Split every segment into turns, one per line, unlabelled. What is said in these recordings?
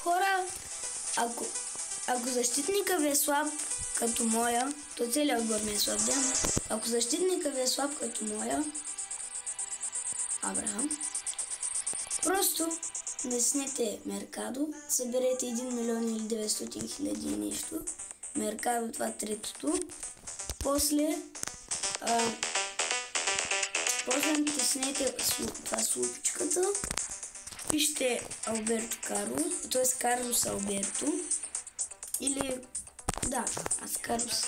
Хора, ако защитника ви е слаб като моя, то целият отбор ми е слаб, да? Ако защитника ви е слаб като моя, Абрахам, просто наснете Меркадо, съберете 1 милион или 900 хиляди и нещо. Меркадо, това третото. После натиснете това слупичката. Пишете Алберто Карлос, т.е. Карлос Алберто. Или, да, аз Карлос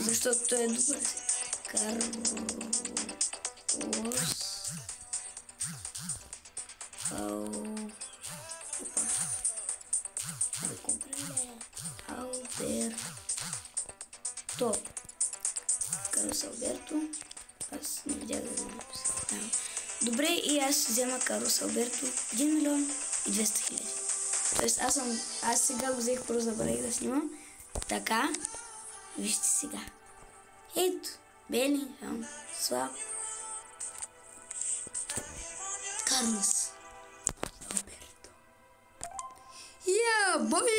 защото той е добър. Карлос Алберто. Карлос Алберто. Аз не видях да го напиша. Добре, и аз взема Карлос Алберто 1 милион и 200 хиляди. Тоест аз сега го взех, просто забравих да снимам. Така, вижте сега. Ето, Белингхам, слаб. Карлос Алберто. Бой!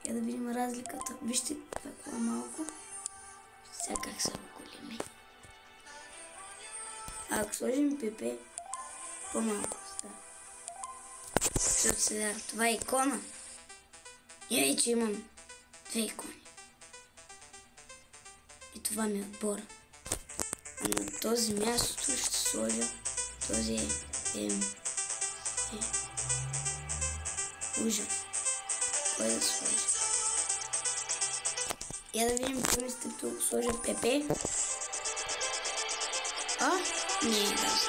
Я да видим разликата. Вижте какво е малко. Сега как са големи. Ако сложим Пепе, по-малко става. Защото сега това е икона. И вече имам 2 икони. И това ми е отбора. А на този мястото ще сложа този ужас. Кой да сложа? Я да видим, че мисля тук сложа Пепе. Не, да,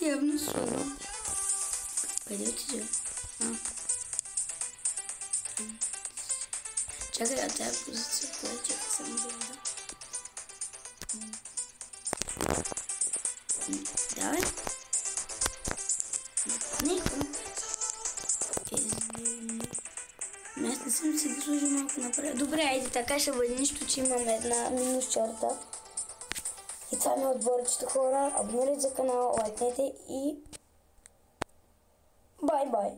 явно сложа. Къде отиде? Чакай, а тази позиция, кое чакай само да видя. Давай. Не, аз не съм си ги сложил малко напред. Добре, айде така ще бъде, нищо, че имам една минус черта. И това ми е отборчето, хора. Абонирайте за канала, лайкнете и бай-бай!